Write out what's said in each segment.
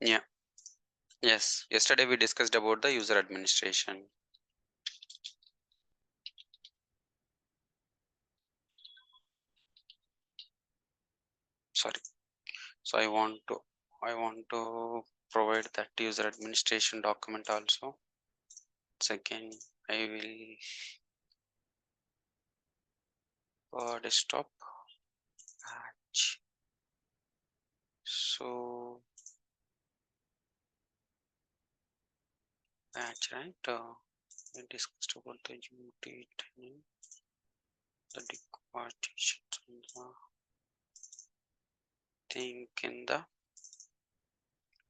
Yeah. Yes. Yesterday we discussed about the user administration. Sorry. So I want to provide that user administration document also. Again, I will desktop patch. So patch, right? We discussed about the UT the partitions and the thing in the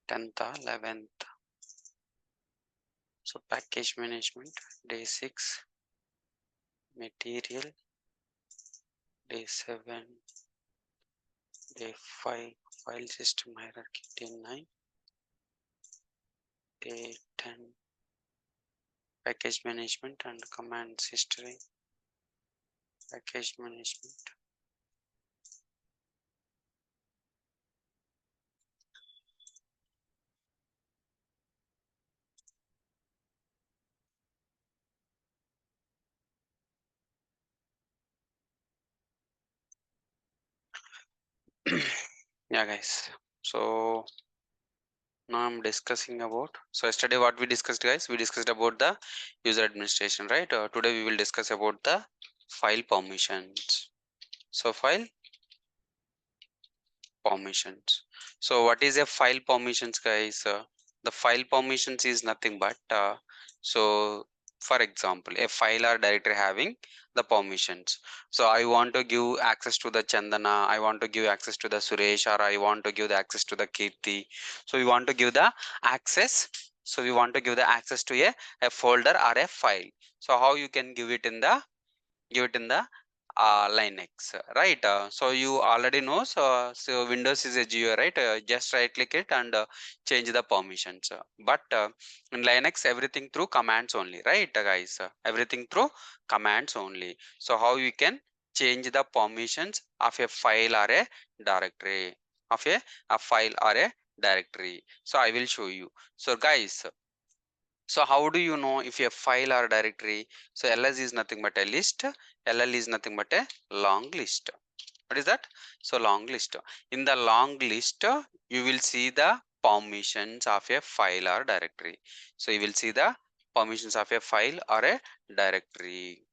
10th, 11th. So package management day 6, material day 7, day 5, file system hierarchy day 9, day 10, package management and commands history, package management. Yeah, guys. So now I'm discussing about. So yesterday what we discussed, guys, we discussed about the user administration, right? Today we will discuss about the file permissions. So file permissions. So what is a file permissions, guys? The file permissions is nothing but so for example, a file or directory having the permissions. So I want to give access to the Chandana, I want to give access to the Suresh, or I want to give the access to the Kirti. So we want to give the access. So we want to give the access to a folder or a file. So how you can give it in the Linux, right? So you already know. So Windows is a GUI, right? Just right click it and change the permissions. But in Linux, everything through commands only, right, guys? Everything through commands only. So how you can change the permissions of a file or a directory of a file or a directory? So I will show you. So guys, so how do you know if a file or directory? So ls is nothing but a list, ll is nothing but a long list. What is that? So long list. In the long list, you will see the permissions of a file or directory. So you will see the permissions of a file or a directory.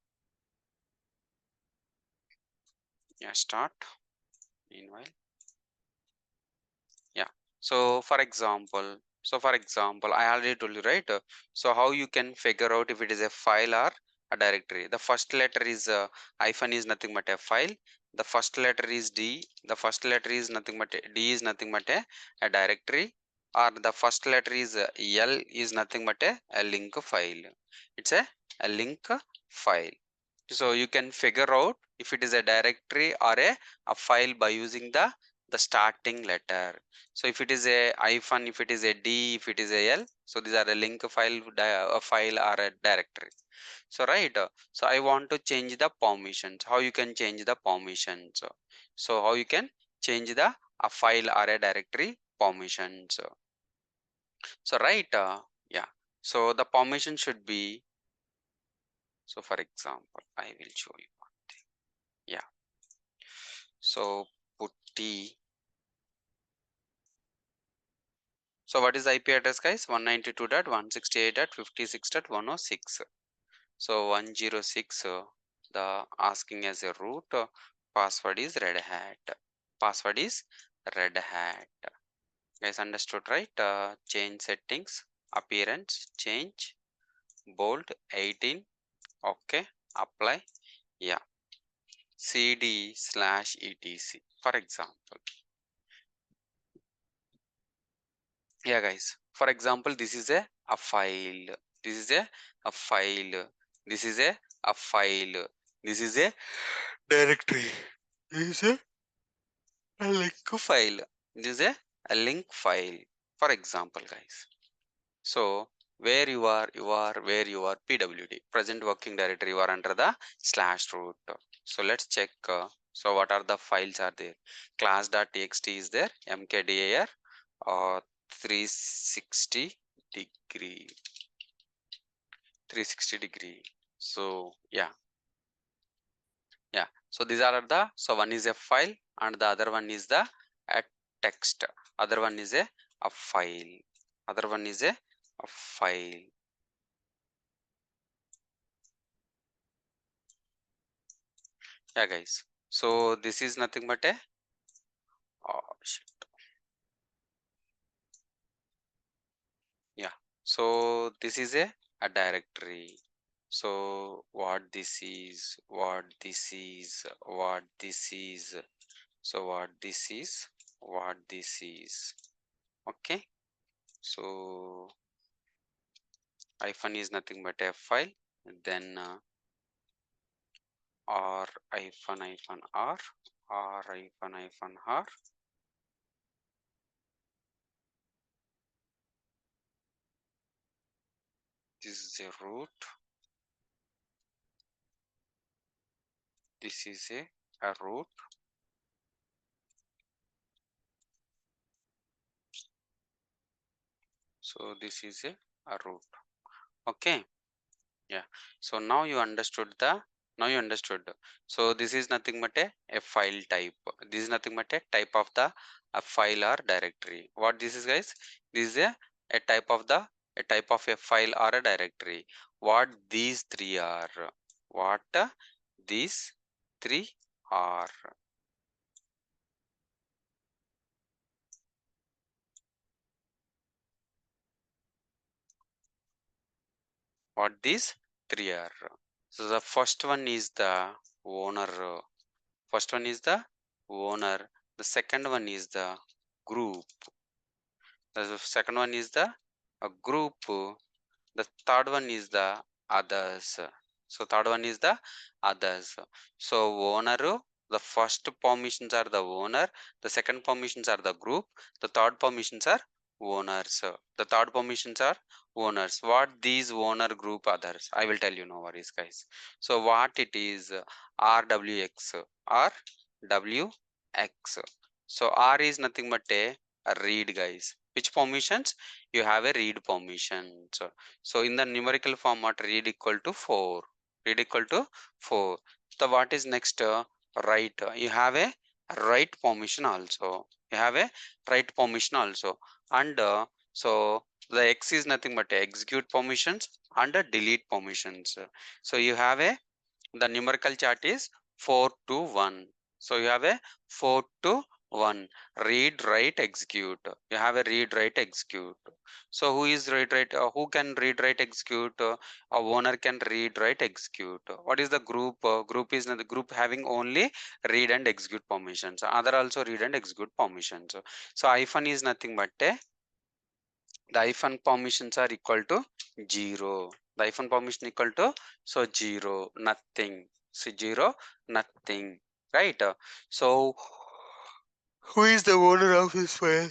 Yeah, start. Meanwhile, yeah. So for example, I already told you, right? So how you can figure out if it is a file or a directory? The first letter is hyphen is nothing but a file. The first letter is D. The first letter is nothing but D is nothing but a directory. Or the first letter is L is nothing but a link file. It's a link file. So you can figure out if it is a directory or a file by using the starting letter. So if it is a hyphen, if it is a D, if it is a L, so these are a link file, a file or a directory. So right, so I want to change the permissions. How you can change the permissions? So how you can change the a file or a directory permissions? So right, yeah. So the permission should be. So for example, I will show you. Yeah. So putty. So what is the IP address, guys? 192.168.56.106. So 106, the asking as a root, password is red hat. Password is red hat. Guys, understood, right? Change settings, appearance, change, bold, 18. Okay, apply. Yeah, cd/etc. For example. Yeah, guys, for example, this is a file, this is a file, this is a file, this is a directory, this is a link file, this is a link file, for example, guys. So where you are pwd present working directory, you are under the /root. So let's check. So what are the files are there? Class.txt is there, mkdir, 360 degree. 360 degree. So yeah. So these are the, so one is a file and the other one is the a text. Other one is a file. Other one is a file. Yeah guys. So this is nothing but a, oh shit. Yeah. So this is a directory. So what this is, what this is, what this is, so what this is, what this is. Okay. So hyphen is nothing but a file. Then r hyphen hyphen r, r hyphen hyphen r. This is a root. This is a root. So this is a root. Okay. Yeah. So now you understood the, now you understood. So this is nothing but a file type. This is nothing but a type of the a file or directory. What this is guys? This is a type of the, a type of a file or a directory. What these three are? What these three are? What these three are? So the first one is the owner. First one is the owner. The second one is the group. The second one is the group. The third one is the others. So third one is the others. So owner, the first permissions are the owner, the second permissions are the group, the third permissions are owners. The third permissions are owners. What these owner group others? I will tell you, no worries guys. So what it is, RWX, RWX. So R is nothing but a read guys. Which permissions? You have a read permission. So in the numerical format, read equal to 4. Read equal to 4. So what is next? Write. You have a write permission also. You have a write permission also. And so the X is nothing but execute permissions and delete permissions. So you have a, the numerical chart is 4 to 1. So you have a 4 to 1. Read, write, execute. You have a read, write, execute. So who is read, write? Who can read, write, execute? A owner can read, write, execute. What is the group? Group is the group having only read and execute permissions. Other also read and execute permissions. So hyphen is nothing but a, the hyphen permissions are equal to 0. The hyphen permission equal to, so 0, nothing. So 0, nothing. Right? So who is the owner of this file?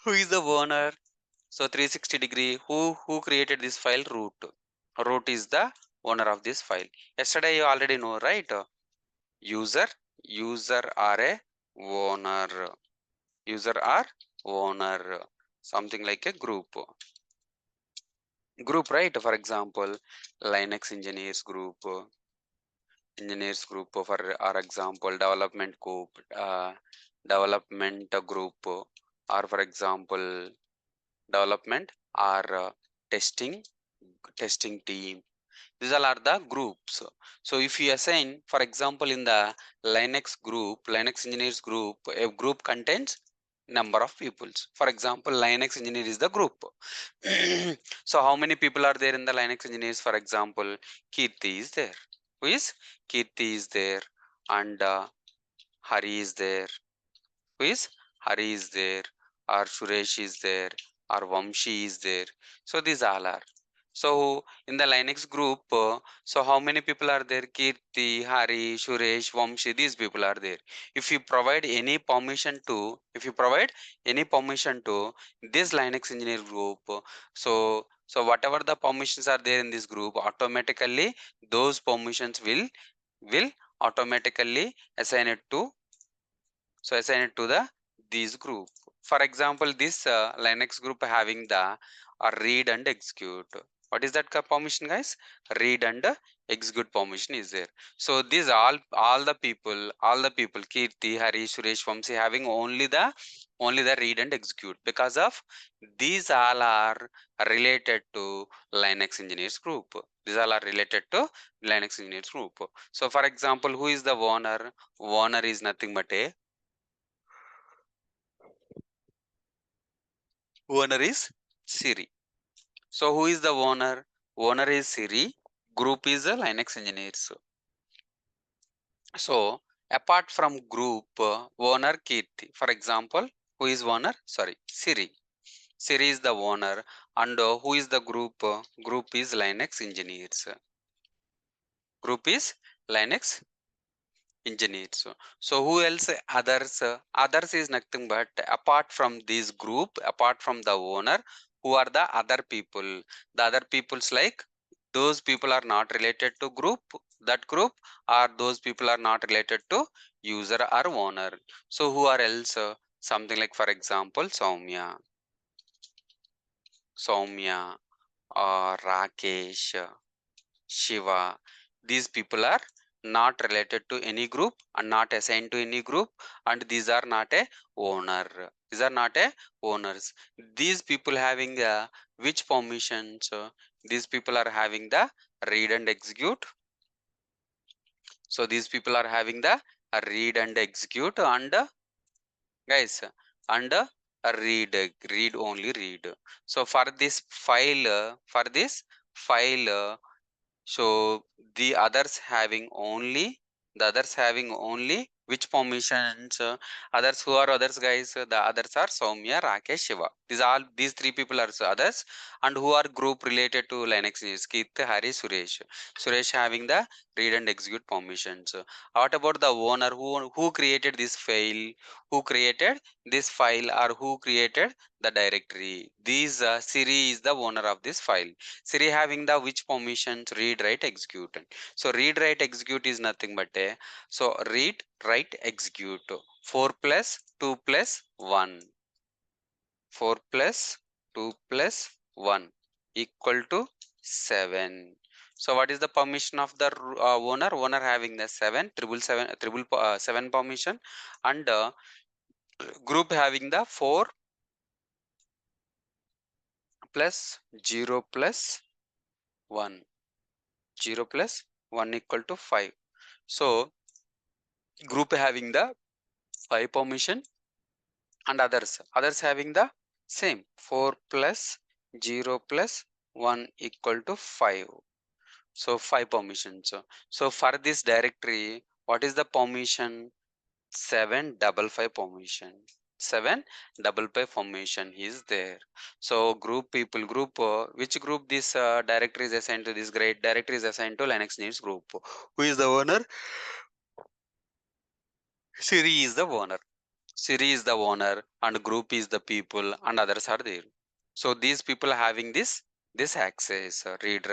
Who is the owner? So 360 degree. Who created this file? Root. Root is the owner of this file. Yesterday you already know, right? User. User are a owner. User are owner. Something like a group. Group, right? For example, Linux engineers group for our example, development group, development group, or for example development or testing team. These all are the groups. So if you assign, for example, in the Linux engineers group, a group contains number of peoples. For example, Linux engineer is the group. So how many people are there in the Linux engineers? For example, Kirti is there. Who is? Kirti is there, and Hari is there. Who is? Hari is there, or Suresh is there, or Vamshi is there. So these all are. So in the Linux group, so how many people are there? Kirti, Hari, Suresh, Vamshi, these people are there. If you provide any permission to, if you provide any permission to this Linux engineer group, so whatever the permissions are there in this group, automatically those permissions will automatically assign it to, so assign it to the these group. For example, this Linux group having the read and execute. What is that permission, guys? Read and execute permission is there. So these all the people Kirti, Hari, Suresh, Vamsi having only the read and execute, because of these all are related to Linux engineers group. These all are related to Linux engineers group. So for example, who is the owner? Owner is nothing but a owner is Siri. So who is the owner? Owner is Siri. Group is the Linux engineers. So apart from group, owner Kirti. For example, who is owner? Sorry, Siri. Siri is the owner, and who is the group? Group is Linux engineers. Group is Linux engineers. So who else? Others. Others is nothing but apart from this group, apart from the owner, who are the other people? The other peoples, like those people are not related to group, that group, or those people are not related to user or owner. So who are else? Something like, for example, Soumya, or Rakesh, Shiva. These people are not related to any group and not assigned to any group, and these are not a owner. These are not a owners. These people having which permissions? These people are having the read and execute. So these people are having the read and execute, and guys, and read only read. So for this file so the others having only which permissions? Others, who are others, guys? The others are Soumya, Rakesh, Shiva. These three people are others, and who are group related to Linux is Keith, Hari, Suresh. Suresh having the read and execute permissions. What about the owner? Who created this file? Who created this file, or who created the directory? These Siri is the owner of this file. Siri having the which permissions? Read, write, execute. So read, write, execute is nothing but a, so read, write, execute. 4 plus 2 plus 1. 4 plus 2 plus 1 equal to 7. So what is the permission of the owner? Owner having the 7 permission, and group having the 4 plus 0 plus 1. 0 plus 1 equal to 5. So group having the 5 permission, and others having the same 4 plus 0 plus 1 equal to 5. So 5 permissions. So for this directory, what is the permission? 755 permission. 755 permission is there. So which group this directory is assigned to? This great directory is assigned to Linux News group. Who is the owner? Siri is the owner. Siri is the owner, and group is the people, and others are there. So these people having this access, read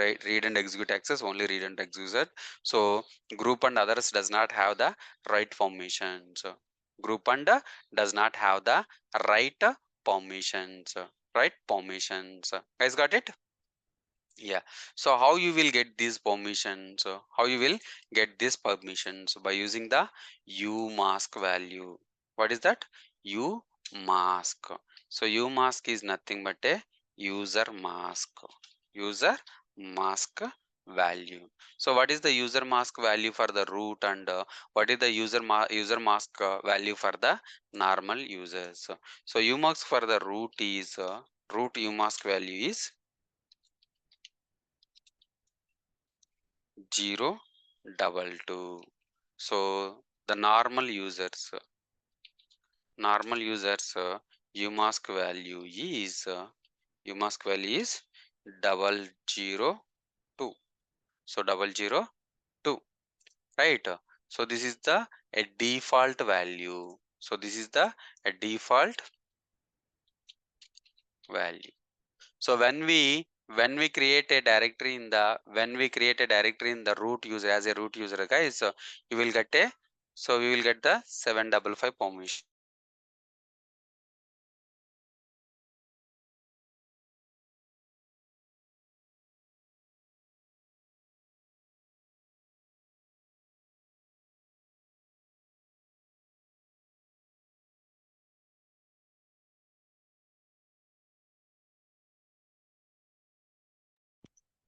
and execute access, only read and execute. So group and others does not have the right permissions. Group and does not have the right permissions. Right permissions. Guys, got it? Yeah. So how you will get these permissions? How you will get these permissions? By using the umask value. What is that? Umask. So umask is nothing but a user mask. User mask value. So what is the user mask value for the root, and what is the user mask value for the normal users? So umask for the root is root umask value is 022. So the normal users umask value is double zero two. So 002, right? So this is the a default value. So this is the a default value. So when we create a directory in the root user, as a root user, guys, you will get a, so we will get the 755 permission.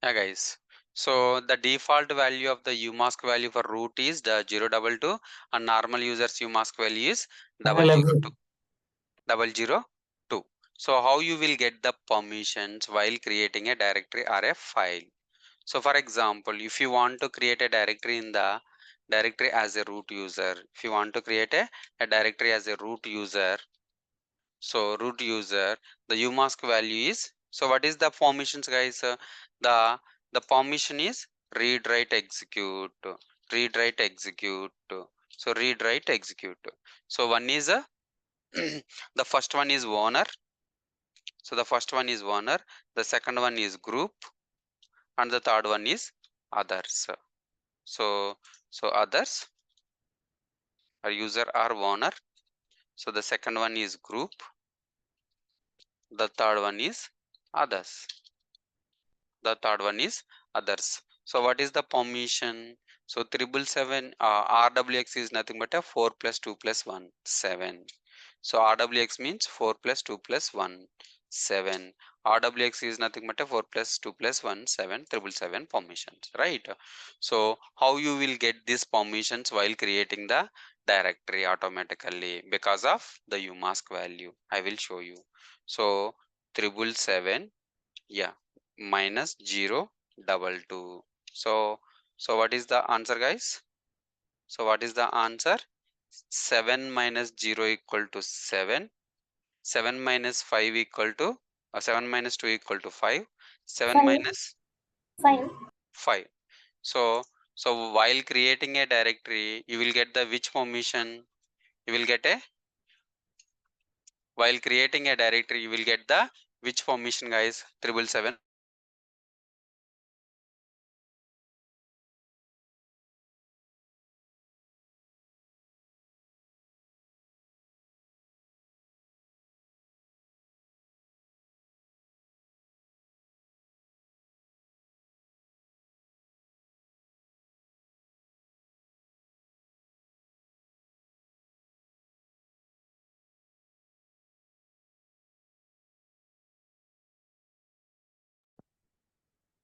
Yeah, guys. So the default value of the umask value for root is the 022 and normal users umask value is 002. 002. So how you will get the permissions while creating a directory or a file? So for example, if you want to create a directory in the directory as a root user, if you want to create a directory as a root user, so root user, the umask value is, so what is the permissions, guys? The the permission is read, write, execute, read, write, execute. So read, write, execute. So one is a the first one is owner. So the first one is owner, the second one is group, and the third one is others. So others or user or owner. So the second one is group, the third one is others. The third one is others. So what is the permission? So 777 RWX is nothing but a 4 plus 2 plus 1 7. So RWX means 4 plus 2 plus 1 7. RWX is nothing but a 4 plus 2 plus 1 7 777 permissions, right? So how you will get these permissions while creating the directory automatically? Because of the umask value, I will show you. So 777, yeah, minus 022. So what is the answer, guys? So what is the answer? 7 minus 0 equal to 7. 7 minus 5 equal to 7 minus 2 equal to 5. 7 5. minus 5. 5. So while creating a directory, you will get the which permission? You will get a, while creating a directory, you will get the which permission, guys? 777.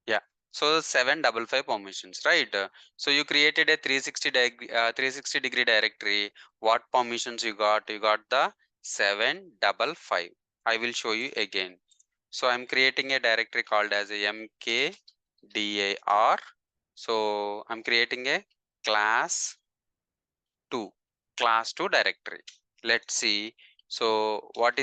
Yeah. So 755 permissions, right? So you created a 360 degree directory. What permissions you got? You got the 755. I will show you again. So I'm creating a directory called as a mkdir. So I'm creating a class 2, class 2 directory. Let's see. So what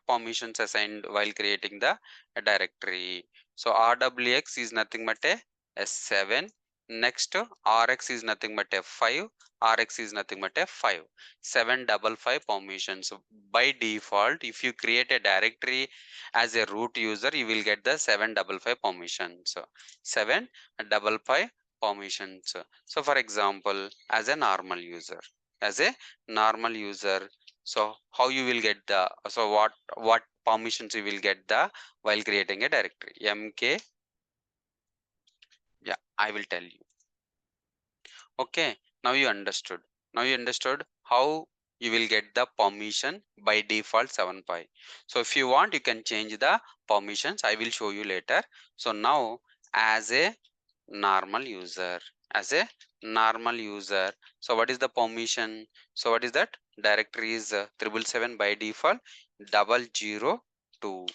permissions assigned while creating the directory? So rwx is nothing but a s7. Next rx is nothing but a 5. Rx is nothing but a 5. 755 permissions. So by default, if you create a directory as a root user, you will get the 755 permissions. So 755 permissions. So for example, as a normal user, as a normal user, so how you will get the, so what permissions you will get the while creating a directory? Mk, yeah, I will tell you. Okay, now you understood. Now you understood how you will get the permission by default 7 pi. So if you want, you can change the permissions. I will show you later. So now as a normal user, as a normal user, so what is the permission? So what is that? Directory is 777 by default 002.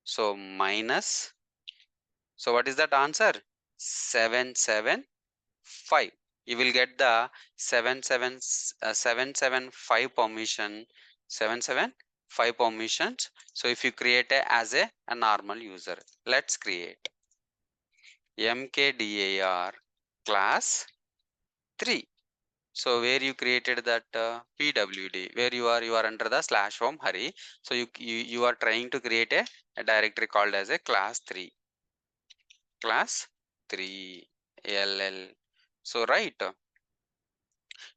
So minus, so what is that answer? 775. You will get the 775 permission, 775 permissions. So if you create as a normal user, let's create mkdir class 3. So where you created that pwd, where you are under the slash home hurry. So you are trying to create a directory called as a class 3, class 3 ll. So right.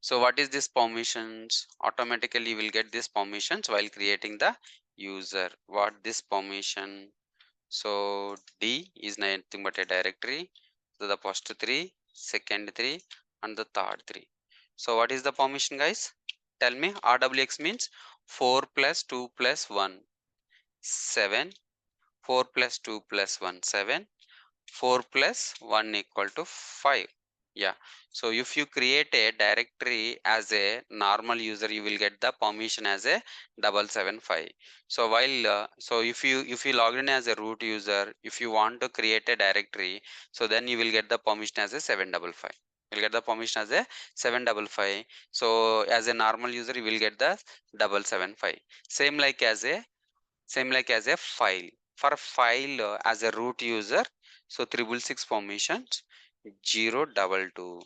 So what is this permissions? Automatically you will get this permissions while creating the user. What this permission? So D is nothing but a directory. So the first 3, second 3, and the third 3. So what is the permission, guys? Tell me. RWX means 4 plus 2 plus 1 7. 4 plus 2 plus 1 7. 4 plus 1 equal to 5. Yeah. So if you create a directory as a normal user, you will get the permission as a 775. So while so if you log in as a root user, if you want to create a directory, so then you will get the permission as a 755. You'll get the permission as a 755. So as a normal user, you will get the 775. Same like as a file. For a file as a root user, so 666 permissions 022.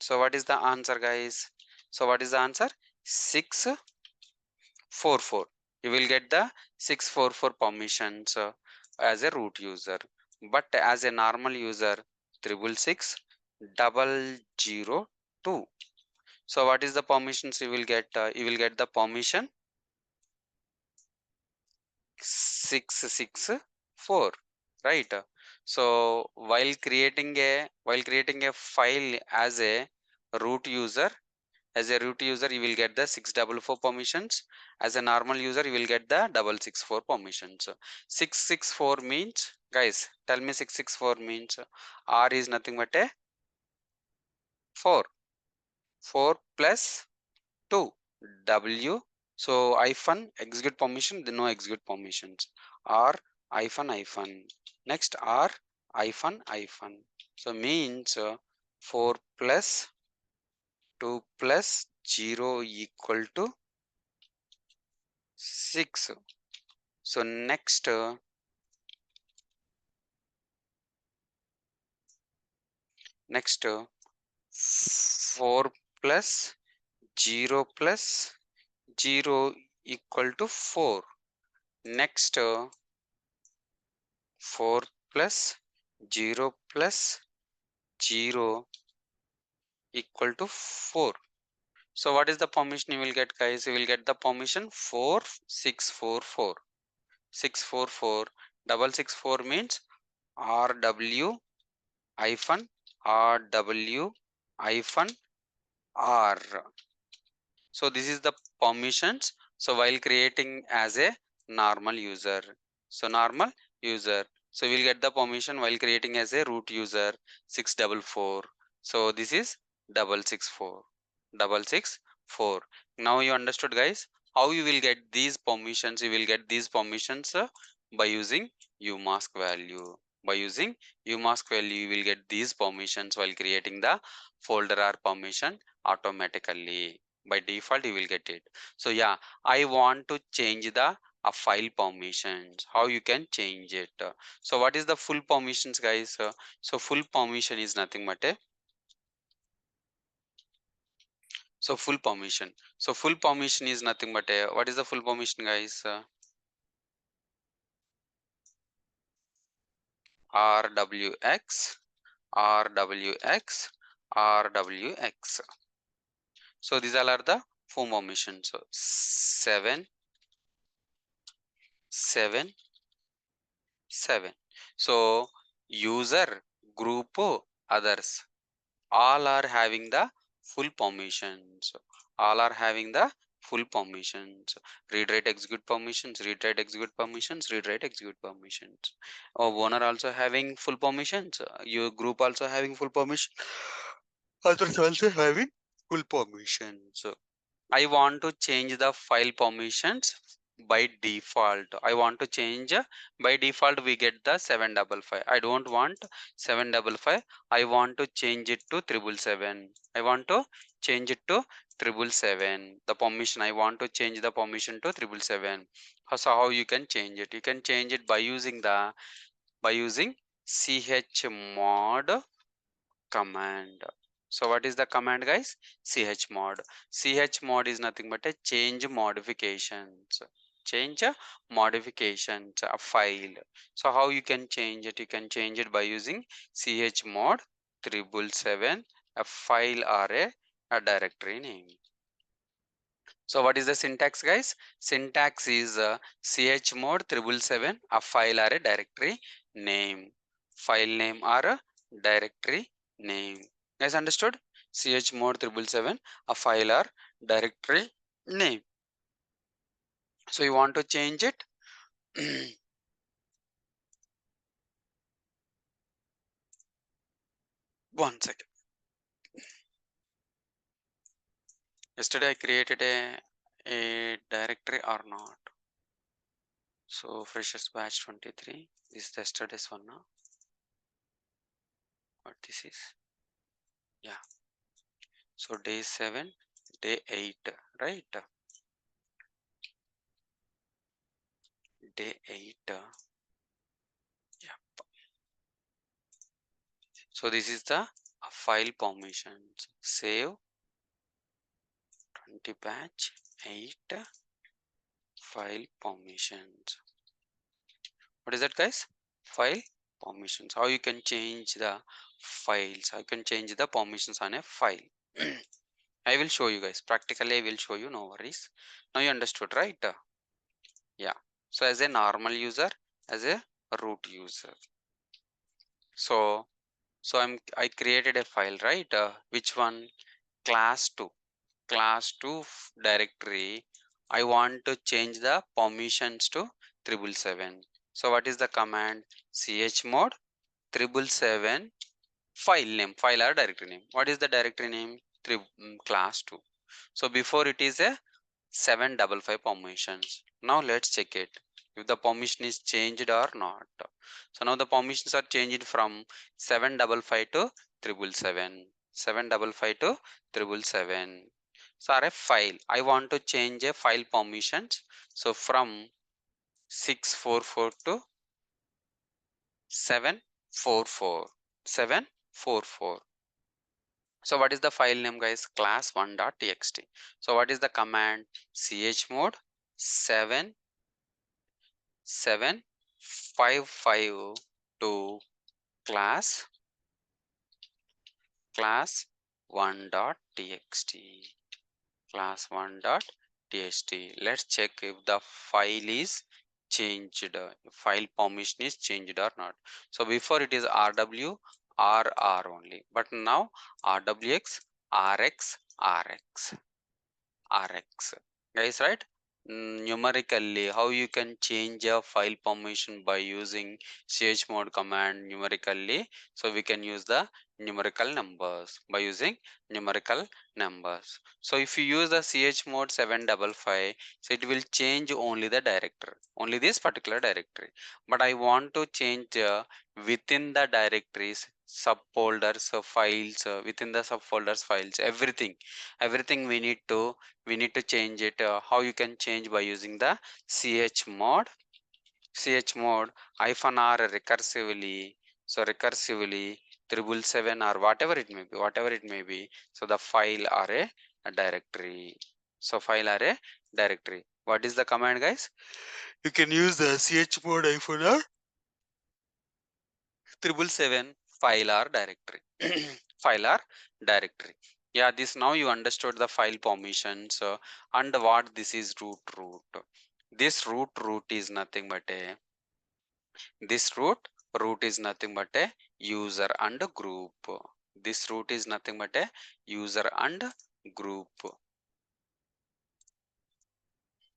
So what is the answer, guys? So what is the answer? 644. You will get the 644 permissions as a root user. But as a normal user, 666 002. So what is the permissions you will get? You will get the permission 664, right? So while creating a file as a root user you will get the 644 permissions. As a normal user you will get the 664 permissions. 664 means, guys, tell me, 664 means r is nothing but a 4. 4 plus 2 w. So hyphen execute permission, then no execute permissions, r hyphen. Next r hyphen. So means 4 plus 2 plus 0 equal to 6. So next 4 plus 0 plus 0 equal to 4. Next 4 plus 0 plus 0 equal to 4. So what is the permission you will get, guys? You will get the permission 4644. 644. 664 means rw hyphen rw hyphen r. So this is the permissions. So while creating as a normal user, so normal user, so we'll get the permission while creating as a root user 644. So this is 664. 664. Now you understood, guys, how you will get these permissions. You will get these permissions by using umask value. By using umask value, you will get these permissions while creating the folder or permission automatically. By default you will get it. So yeah, I want to change the file permissions. How you can change it? So what is the full permissions, guys? So full permission is nothing but a full permission is nothing but a, what is the full permission, guys? rwx rwx rwx. So these all are the full permissions. So 7 7 7. So user, group, others, all are having the full permissions. All are having the full permissions. Read, write, execute permissions, read, write, execute permissions, read, write, execute permissions. Owner also having full permissions. Your group also having full permission. Others also having full permissions. I want to change the file permissions by default. I want to change by default we get the 755. I don't want 755. I want to change it to 777. I want to change it to 777. The permission, I want to change the permission to 777. So how you can change it? You can change it by using chmod command. So what is the command, guys? Chmod. Chmod is nothing but a change modifications. Change modifications a file. So how you can change it? You can change it by using chmod 777 a file or a directory name. So what is the syntax, guys? Syntax is chmod 777 a file or a directory name. File name or a directory name. Guys, understood? Chmod 777 a file or directory name. So you want to change it. One second. Yesterday I created a directory or not. So freshers batch 23. This is yesterday's one now. What this is? Yeah. So day 7, day 8, right? Day 8. Yeah. So this is the file permissions. Save 20 batch 8 file permissions. What is that, guys? File permissions. How you can change the files? How you can change the permissions on a file? I will show you guys. Practically, I will show you. No worries. Now you understood, right? Yeah. So as a normal user, as a root user. So I created a file, right? Which one? Class 2. Class 2 directory. I want to change the permissions to 777. So what is the command? Chmod 777 file name, file or directory name. What is the directory name? Class 2. So before it is a 755 permissions. Now let's check it if the permission is changed or not. So now the permissions are changed from 755 to 777. 755 to 777. So are a file. I want to change a file permissions. So from 644 to 744. 744. So what is the file name, guys? Class1.txt. So what is the command? Chmod 7755 to class1.txt. Class1.txt. Let's check if the file is changed, file permission is changed or not. So before it is rw rr only, but now rwx rx rx rx, guys, right? Numerically, how you can change a file permission by using chmod command numerically. So we can use the numerical numbers by using numerical numbers. So if you use the chmod 755, so it will change only the directory, only this particular directory. But I want to change within the directories, subfolders, files, within the subfolders, files, everything we need to change it. How you can change? By using the chmod hyphen r recursively. So recursively 777 or whatever it may be. So the file or a directory. So file or a directory. What is the command, guys? You can use the chmod hyphen r 777 file or directory. File or directory. Yeah, this now you understood the file permissions, and what this is root. This root is nothing but a this root is nothing but a user and a group. This root is nothing but a user and group.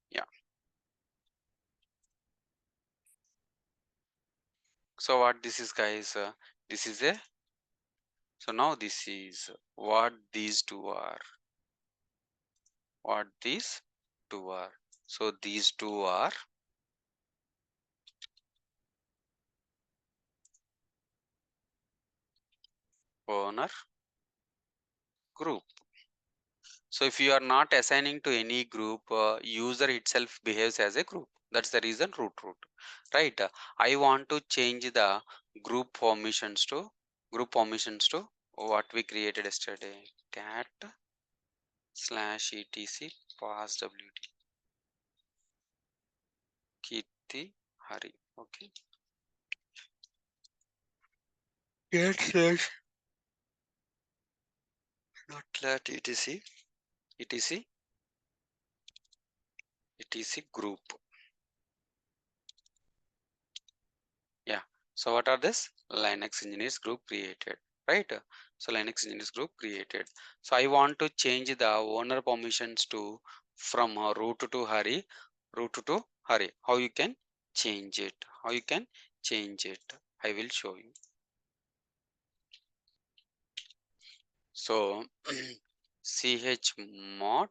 Yeah. So what this is, guys? This is a so now this is what these two are. What these two are. So these two are owner group. So if you are not assigning to any group, user itself behaves as a group. That's the reason root, right? I want to change the group permissions to what we created yesterday. Cat /etc passwd Kirti Hari. Okay. Cat slash not let etc group. Yeah. So what are this? Linux engineers group created, right? So Linux engineers group created. So I want to change the owner permissions to from root to Hari. How you can change it? How you can change it? I will show you. So chmod.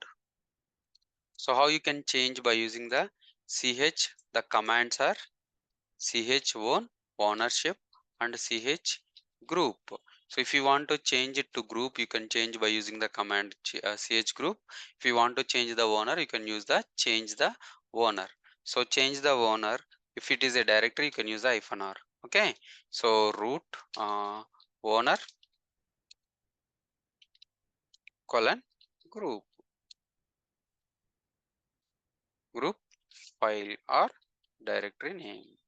So how you can change by using the the commands are own, ownership, and group. So if you want to change it to group, you can change by using the command group. If you want to change the owner, you can use the change the owner. So change the owner. If it is a directory, you can use the -r. Okay. So root owner colon group file or directory name.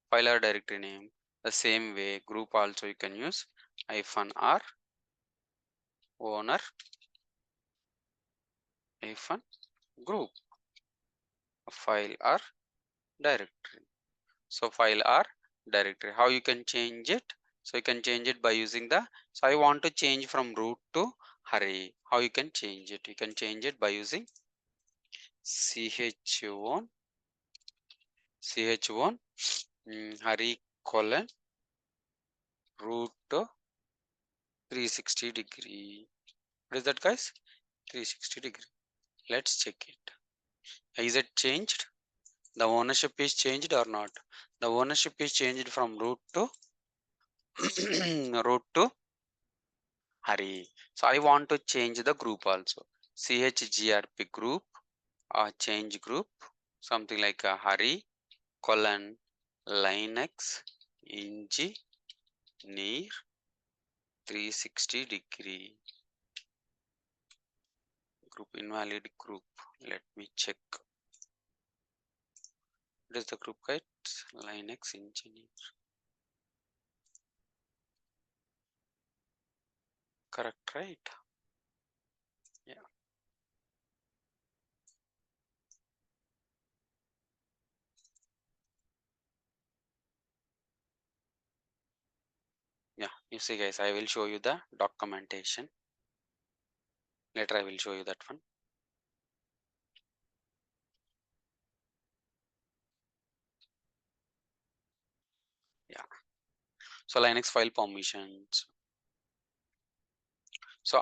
File or directory name. The same way group also you can use -r owner group file or directory. So file or directory. How you can change it? So you can change it by using the, so I want to change from root to hurry. How you can change it? You can change it by using chone hurry colon root to 360 degree. What is that, guys? 360 degree. Let's check it. Is it changed? The ownership is changed or not? The ownership is changed from root to root to hurry. So I want to change the group also. chgrp group change group, something like a hurry colon linux engineer 360 degree group invalid group. Let me check. What is the group guide? Linux engineer. Correct, right? Yeah. Yeah. You see, guys, I will show you the documentation. Later, I will show you that one. Yeah. So Linux file permissions. So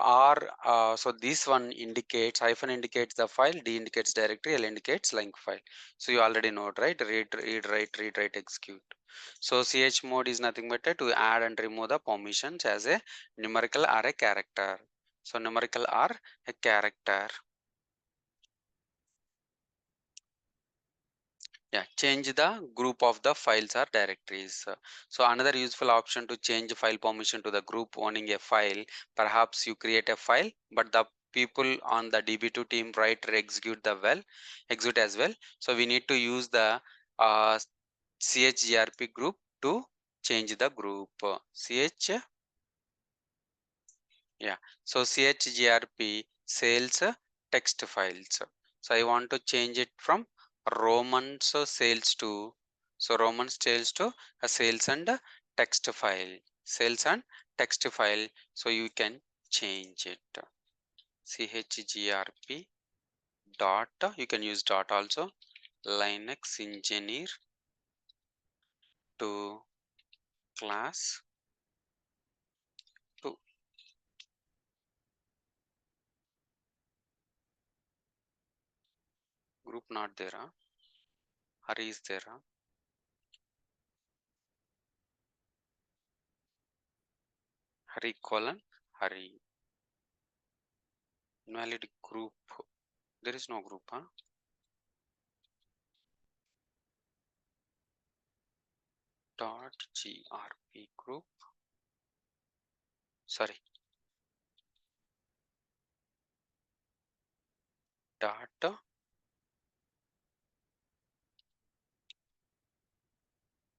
so this one indicates, hyphen indicates the file, D indicates directory, L indicates link file. So you already know it, right? Read, write, execute. So chmod is nothing but to add and remove the permissions as a numerical or a character. So numerical or a character. Yeah, change the group of the files or directories. So another useful option to change file permission to the group owning a file. Perhaps you create a file, but the people on the DB2 team write or execute as well. So we need to use the chgrp group to change the group. Yeah, so chgrp sales text files. So I want to change it from Romans sales to, so Romans sales to a sales and a text file. Sales and text file. So you can change it. chgrp dot, you can use dot also, Linux engineer to class to group not there. Hurry is there. Hurry colon hurry. Invalid group. There is no group, huh? Dot grp group. Sorry. Dot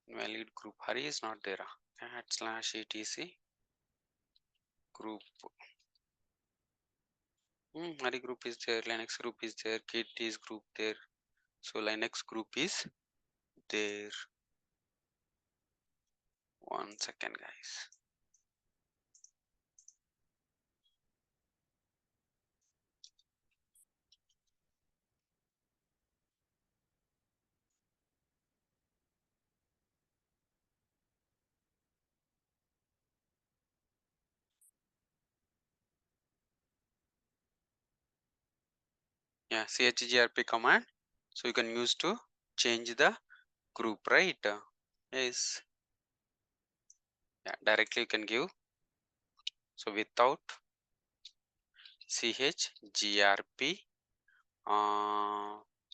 invalid group. Hurry is not there. Cat slash etc group. Hurry group is there. Linux group is there. Kit is group there. So Linux group is there. 1 second, guys. Yeah, chgrp command. So you can use to change the group, right? Yes. Yeah, directly you can give. So without chgrp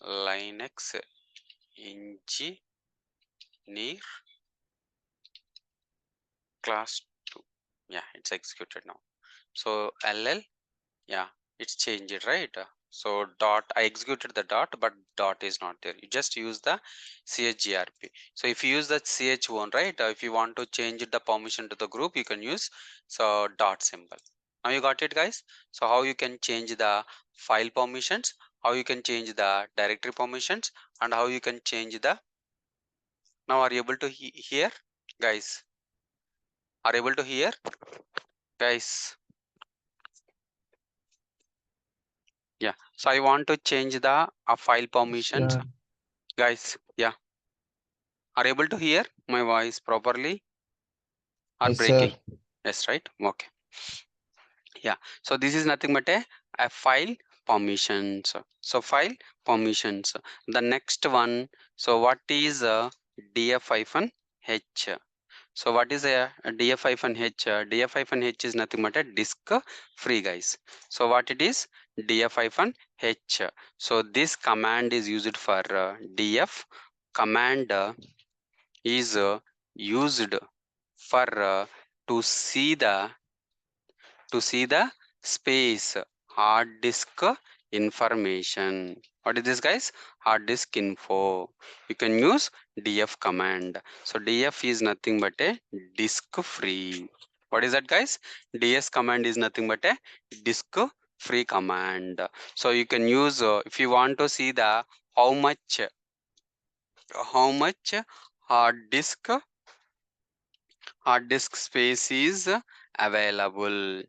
Linux engineer class 2. Yeah, it's executed now. So ll, yeah, it's changed, right? So dot, I executed the dot, but dot is not there. You just use the chgrp. So if you use the ch1, right? If you want to change the permission to the group, you can use so dot symbol. Now you got it, guys. So how you can change the file permissions, how you can change the directory permissions, and how you can change the. Now are you able to hear, guys? Are you able to hear, guys? Yeah. So I want to change the file permissions, Sure. guys. Yeah. Are you able to hear my voice properly or Yes, sir. breaking? Yes, right? Okay. Yeah. So this is nothing but a file permissions. So file permissions. The next one. So what is df-h? So what is a df-h? Df-h is nothing but a disk free, guys. So what it is? Df-h. So this command is used for df command is used for to see the space hard disk information. What is this, guys? Hard disk info. You can use df command. So df is nothing but a disk free. What is that, guys? ds command is nothing but a disk free command. So you can use if you want to see the how much how much hard disk space is available.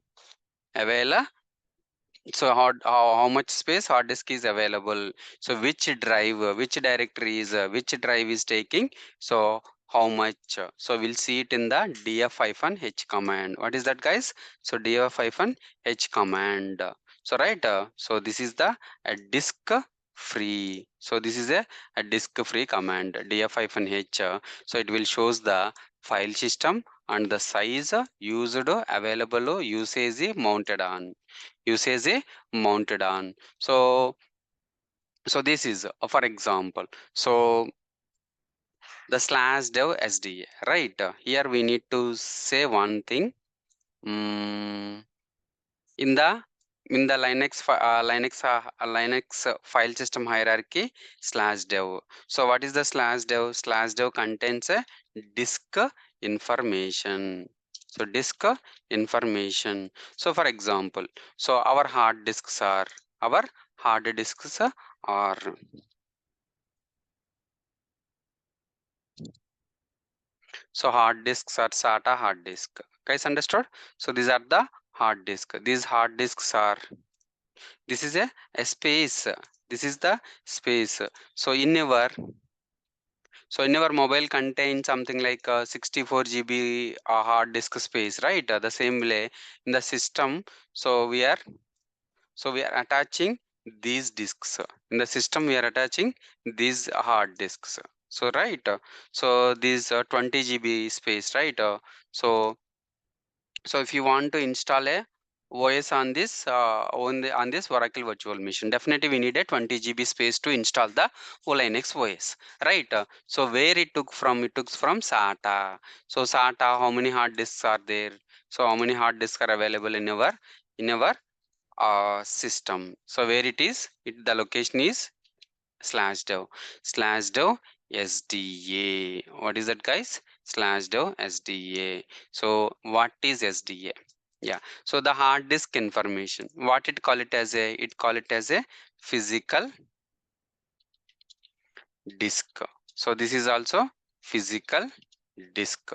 So how much space hard disk is available. So which directory is which drive is taking. So how much. So we'll see it in the df-h command. What is that, guys? So df-h command. So right. So this is the disk free. So this is a disk free command df-h. So it will shows the file system and the size used available usage mounted on. So this is for example. So the slash dev sda, right? Here we need to say one thing. Mm, in the Linux file system hierarchy slash dev. So what is the slash dev? Slash dev contains a disk information. So disk information. So for example, so our hard disks are. So hard disks are SATA hard disk. Guys, understood? So these are the hard disk. These hard disks are. This is a space. This is the space. So in our mobile contains something like 64 GB hard disk space, right? The same way in the system. So we are attaching these disks in the system. We are attaching these hard disks. So right. So these 20 GB space, right? So if you want to install a OS on this on this Oracle virtual machine, definitely we need a 20 GB space to install the Linux OS, right? So where it took from? It took from SATA. So SATA, how many hard disks are there? So how many hard disks are available in our system? So where it is? The location is slash dev sda. What is that, guys? Slash dev sda. So what is sda? Yeah. So the hard disk information, what it call it as a, it call it as a physical disk. So this is also physical disk,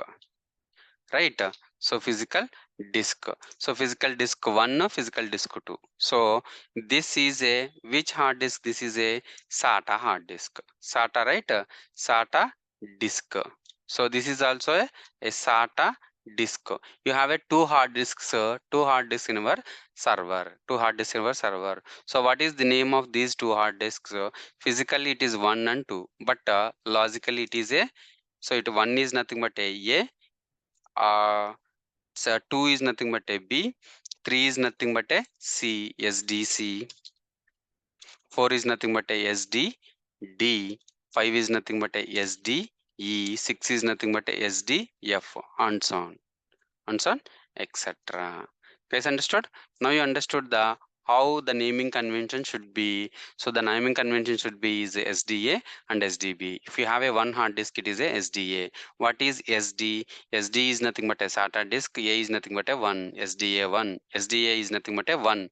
right? So physical disk. So physical disk 1, physical disk 2. So this is a which hard disk? This is a SATA hard disk. SATA, right? SATA disk. So this is also a SATA disk. You have a two hard disks in our server, so what is the name of these two hard disks? Physically it is 1 and 2, but logically it is a, so it 1 is nothing but a so 2 is nothing but a b, 3 is nothing but a c, sdc, 4 is nothing but a sd d, 5 is nothing but a sd e, 6 is nothing but a sd f, and so on and so on, etc. Guys, understood? Now you understood the how the naming convention should be. So the naming convention should be is SDA and SDB. If you have a one hard disk, it is a SDA. What is SD? SD is nothing but a SATA disk. A is nothing but a one. SDA one. SDA is nothing but a one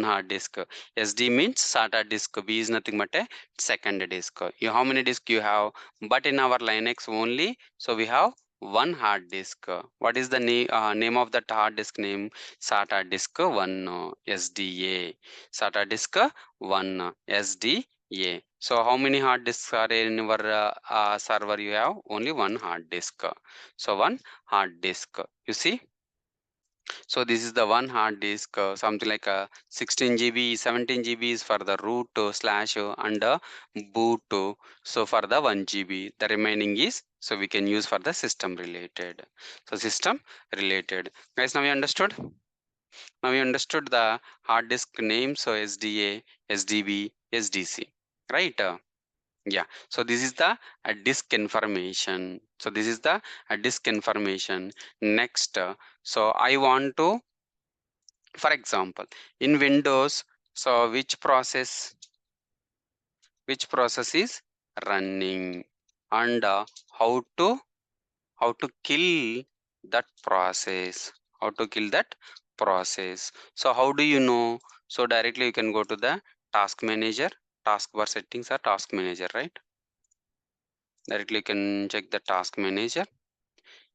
hard disk. SD means SATA disk. B is nothing but a second disk. You how many disk you have? But in our Linux only, so we have one hard disk. What is the name of that hard disk name? SATA disk 1 SDA. SATA disk 1 SDA. So how many hard disks are in your server? You have only one hard disk. So one hard disk. You see? So this is the one hard disk, something like 16 GB, 17 GB is for the root slash and boot. So for the 1 GB, the remaining is, so we can use for the system related. So system related. Guys, now you understood? Now you understood the hard disk name. So SDA, SDB, SDC, right? Yeah, so this is the disk information. So this is the disk information. Next, so I want to, for example, in Windows, so which process is running, and how to kill that process, so how do you know? So directly you can go to the task manager, taskbar settings or task manager, right? Directly you can check the task manager.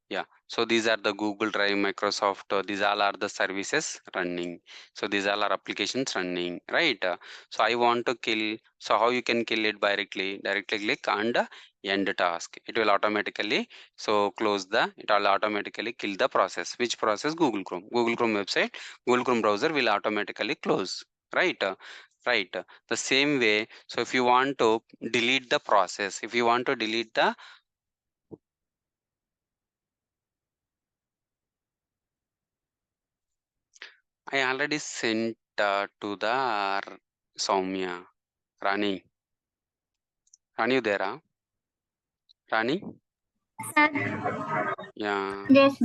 Yeah, so these are the Google Drive, Microsoft, these all are the services running. So these all are applications running, right? So I want to kill, so how you can kill it directly? Directly click and end task. It will automatically, so close the, it will automatically kill the process. Which process? Google Chrome. Google Chrome website, Google Chrome browser will automatically close, right? Right. The same way, so if you want to delete the process, if you want to delete the, I already sent to the Soumya. Rani. Rani, you there? Rani? Sir, Yeah. yes,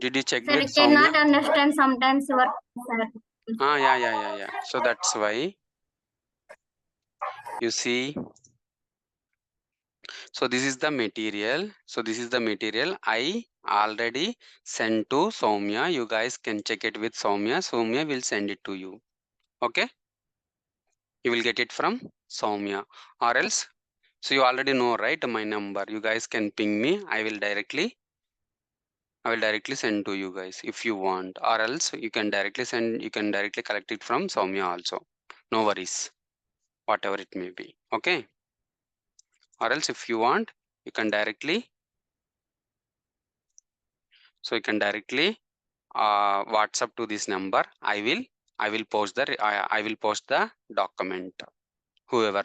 Did you check sir, with I Soumya? cannot understand sometimes your sir. Yeah. So that's why you see. So this is the material. So this is the material I already sent to Soumya. You guys can check it with Soumya. Soumya will send it to you. Okay? You will get it from Soumya. Or else, so you already know, right? My number. You guys can ping me. I will directly send to you guys if you want, or else you can directly send, you can directly collect it from Soumya also. No worries, whatever it may be. Okay. Or else if you want, you can directly, so you can directly WhatsApp to this number. I will post the I will post the document. Whoever.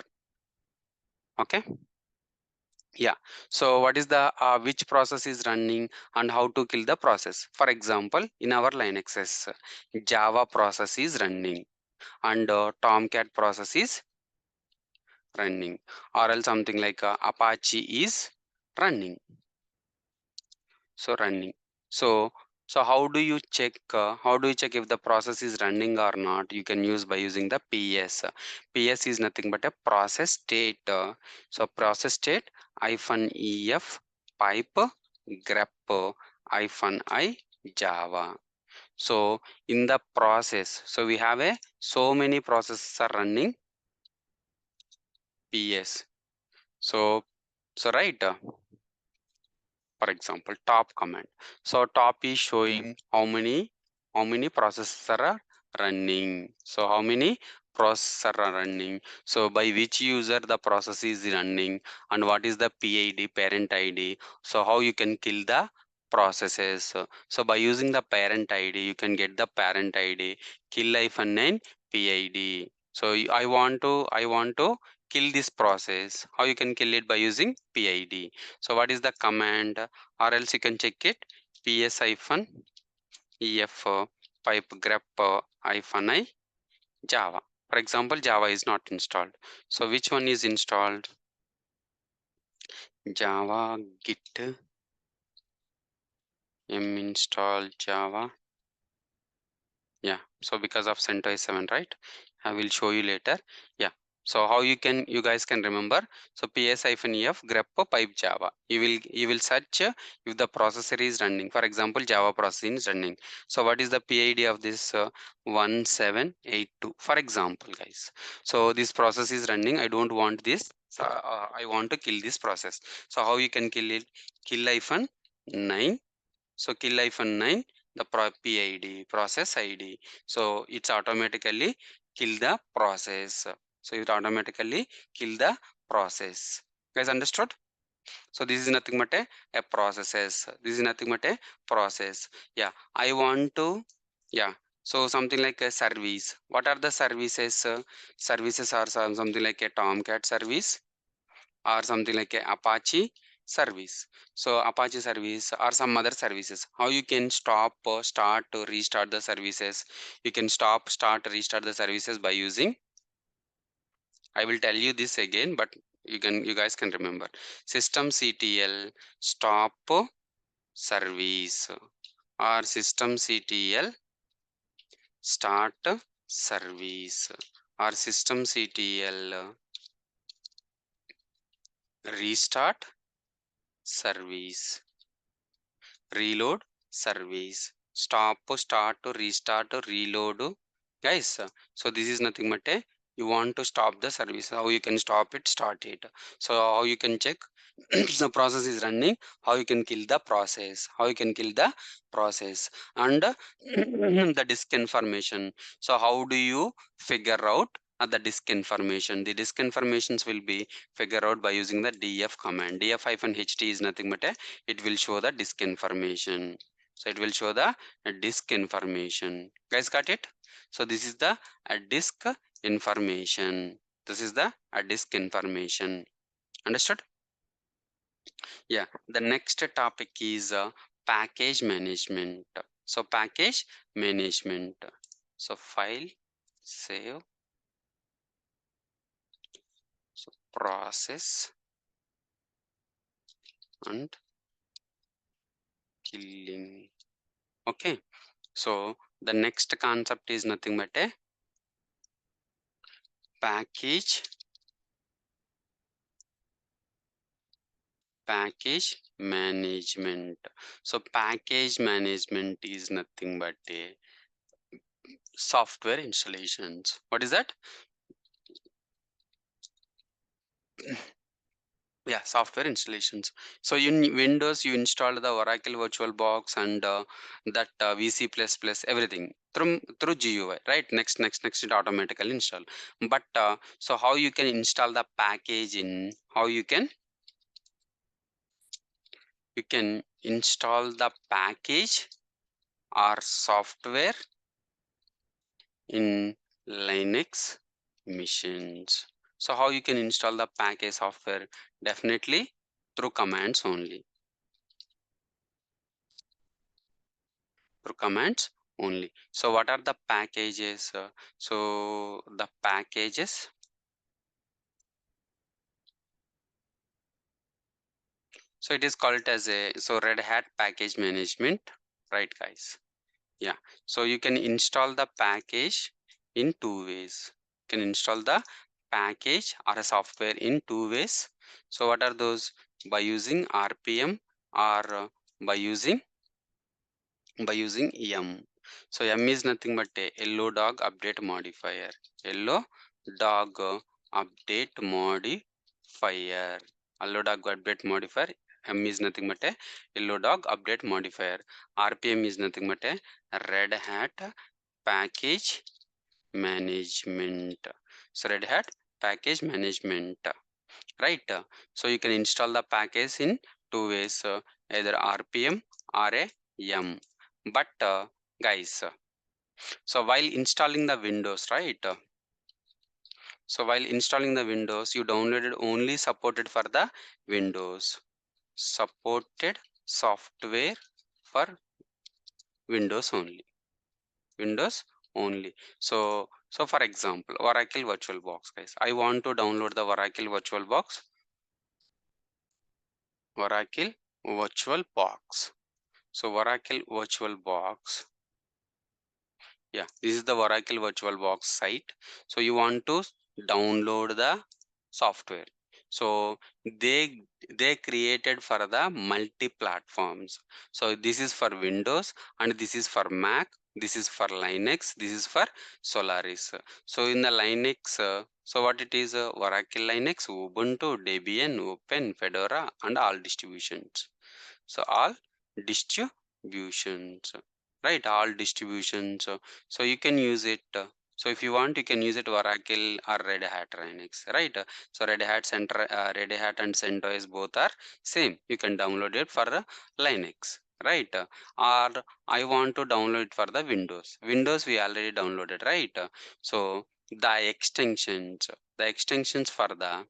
Okay. Yeah. So what is the which process is running and how to kill the process? For example, in our Linuxes, Java process is running and Tomcat process is running, or else something like Apache is running. So running. So how do you check? How do you check if the process is running or not? You can use by using the PS. PS is nothing but a process state. So process state -ef pipe grep -i Java. So in the process, so we have a so many processes are running PS. So right, for example, top command. So top is showing how many processes are running. So how many process are running. So by which user the process is running, and what is the PID, parent ID. So how you can kill the processes. So by using the parent ID, you can get the parent ID, kill -9 PID. So I want to kill this process. How you can kill it? By using PID. So what is the command? Or else you can check it. ps-ef pipe grep -I Java. For example, Java is not installed. So which one is installed? Java git install Java. Yeah, so because of CentOS 7, right? I will show you later. Yeah, so how you guys can remember. So ps-ef grep pipe Java. You will search if the processor is running. For example, Java processing is running. So what is the PID of this 1782? For example, guys. So this process is running. I don't want this. So, I want to kill this process. So how you can kill it? Kill -9. So kill -9 the PID process ID. So it's automatically kill the process. So it automatically kill the process. Guys understood? So this is nothing but a processes. This is nothing but a process. Yeah, I want to, yeah. So something like a service. What are the services? Services are something like a Tomcat service, or something like a Apache service. So Apache service or some other services. How you can stop, start, to restart the services. You can stop, start, restart the services by using. I will tell you this again, but you guys can remember. Systemctl stop service or systemctl start service or systemctl restart service, reload service, stop, start, restart, reload. Guys, so this is nothing but a, you want to stop the service. How you can stop it, start it. So how you can check the process is running, how you can kill the process, how you can kill the process, and the disk information. So how do you figure out the disk information? The disk informations will be figured out by using the df command. df-ht is nothing but a, it will show the disk information. So it will show the disk information. Guys got it? So this is the disk information. This is the disk information. Understood? Yeah. The next topic is package management. So package management. So file, save, so process and killing. Okay. So the next concept is nothing but a package management. So package management is nothing but a software installations. What is that? Yeah, software installations. So in Windows, you install the Oracle VirtualBox and that VC++, everything through GUI, right? Next, it automatically install. But so how you can install the package in? How you can install the package or software in Linux machines. So how you can install the package software? Definitely through commands only. Through commands only. So what are the packages? So the packages. So it is called as a Red Hat package management, right, guys? Yeah. So you can install the package in two ways. You can install the package or a software in two ways. So what are those? By using RPM or by using yum. So yum is nothing but a yellow dog update modifier. Yellow dog update modifier. Yellow dog update modifier. M is nothing but a yellow dog update modifier. RPM is nothing but a red hat package management. So Red Hat package management, right? So you can install the package in two ways, either RPM or a M. But guys, so while installing the Windows, right? So while installing the Windows, you downloaded only supported for the Windows, supported software for Windows only. Windows only. So for example, Oracle VirtualBox, guys. I want to download the Oracle VirtualBox. Oracle VirtualBox. So Oracle VirtualBox. Yeah, this is the Oracle VirtualBox site. So you want to download the software. So they created for the multi platforms. So this is for Windows and this is for Mac, this is for Linux, this is for Solaris. So in the Linux, so what it is, Oracle Linux, Ubuntu, Debian, Open, Fedora and all distributions. So all distributions, right? All distributions. So you can use it. So if you want, you can use it Oracle or Red Hat Linux, right? So Red Hat and CentOS both are same. You can download it for Linux, right? Or I want to download it for the Windows. Windows we already downloaded, right? So the extensions for the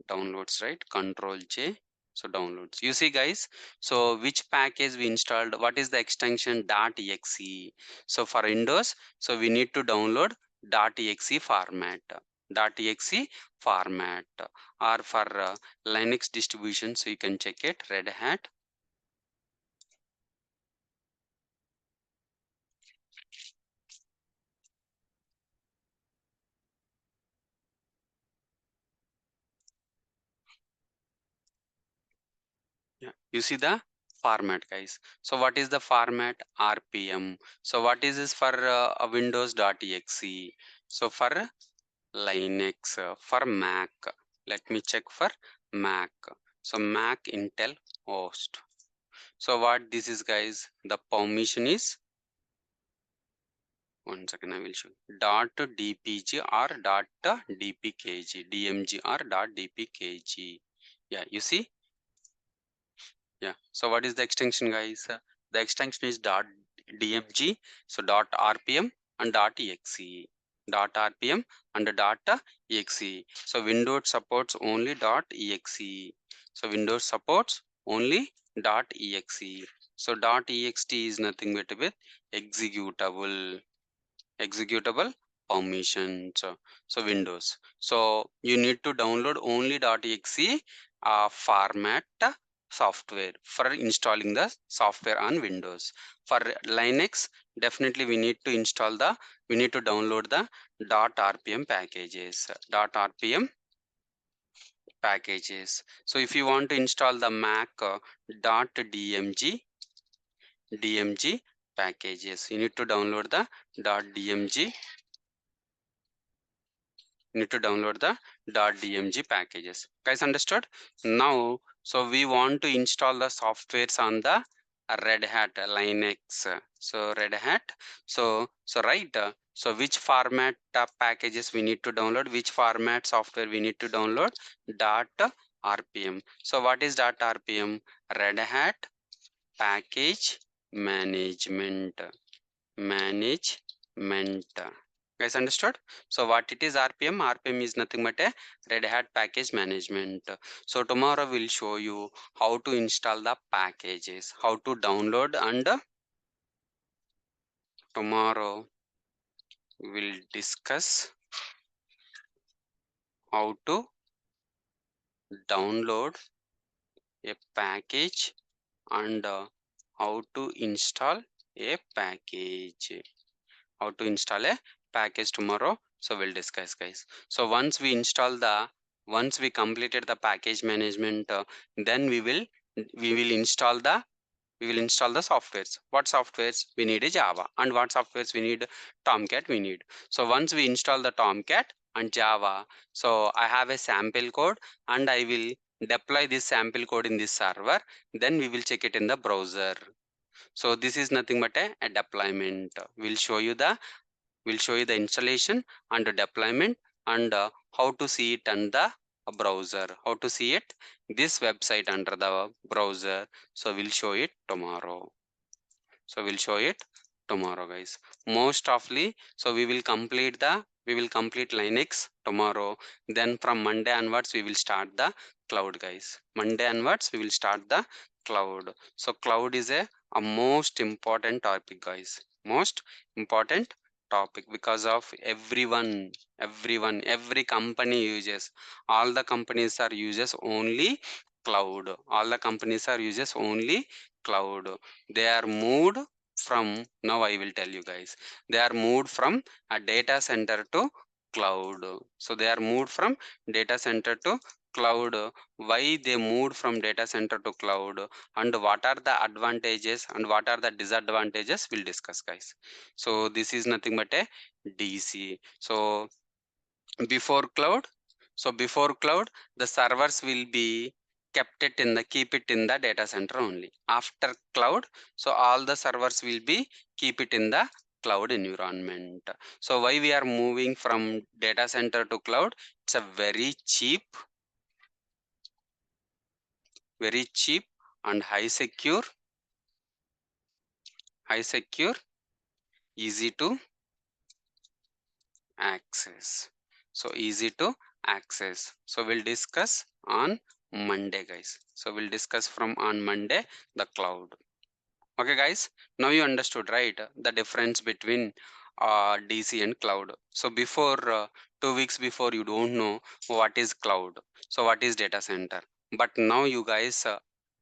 downloads, right? Control J. So downloads, you see guys, so which package we installed, what is the extension .exe. So for Windows, so we need to download .exe format, .exe format. Or for Linux distribution, so you can check it, Red Hat. Yeah, you see the format, guys. So what is the format? RPM. So what is this for Windows.exe? So for Linux, for Mac, let me check for Mac. So Mac Intel host. So what this is, guys, the permission is, one second I will show you. .dpg or .dpkg, dmg or .dpkg. Yeah, you see. Yeah, so what is the extension, guys? The extension is .dmg, so .rpm and .exe, .rpm and .exe. So Windows supports only .exe. So Windows supports only .exe. So .ext is nothing but with executable permissions. So Windows. So you need to download only .exe format software for installing the software on Windows. For Linux, definitely we need to download the .rpm packages. So if you want to install the Mac .dmg packages, you need to download the .dmg. You need to download the .dmg packages. Guys, understood? Now, so we want to install the softwares on the Red Hat Linux. So Red Hat. So right. So which format packages we need to download? Which format software we need to download? .rpm. So what is .rpm? Red Hat package management. Guys, understood? So what it is RPM? RPM is nothing but a Red Hat package management. So tomorrow we'll show you how to install the packages, how to download, and tomorrow we'll discuss how to download a package and how to install a package. How to install a package tomorrow. So we'll discuss, guys. So once we completed the package management, then we will install the softwares. What softwares we need? A Java. And what softwares we need? Tomcat we need. So once we install the Tomcat and Java, so I have a sample code and I will deploy this sample code in this server. Then we will check it in the browser. So this is nothing but a deployment. We'll show you the We'll show you the installation and the deployment and how to see it on the browser, how to see it this website under the browser. So we'll show it tomorrow. So we'll show it tomorrow, guys. Most ofly, so we will complete Linux tomorrow. Then from Monday onwards, we will start the cloud, guys. Monday onwards, we will start the cloud. So cloud is a most important topic, guys. Most important topic because of every company uses, all the companies are uses only cloud. All the companies are uses only cloud. They are moved from, now I will tell you guys, they are moved from a data center to cloud. So they are moved from data center to cloud. Why they moved from data center to cloud and what are the advantages and what are the disadvantages, we'll discuss, guys. So this is nothing but a DC. So before cloud, the servers will be keep it in the data center only. After cloud, so all the servers will be keep it in the cloud environment. So why we are moving from data center to cloud? It's a very cheap and high secure, easy to access. So easy to access. So we'll discuss on Monday, guys. So we'll discuss from on Monday the cloud. Okay, guys. Now you understood, right? The difference between DC and cloud. So before 2 weeks before, you don't know what is cloud. So what is data center? But now you guys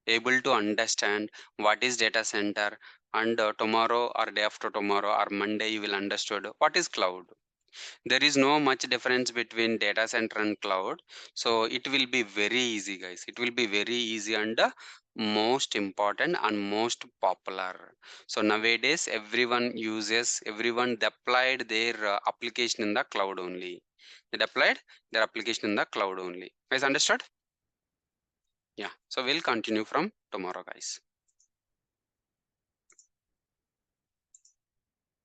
able to understand what is data center, and tomorrow or day after tomorrow or Monday you will understood what is cloud. There is no much difference between data center and cloud. So it will be very easy, guys. It will be very easy and most important and most popular. So nowadays everyone deployed their application in the cloud only. They deployed their application in the cloud only. Guys, understood? Yeah. So we'll continue from tomorrow, guys.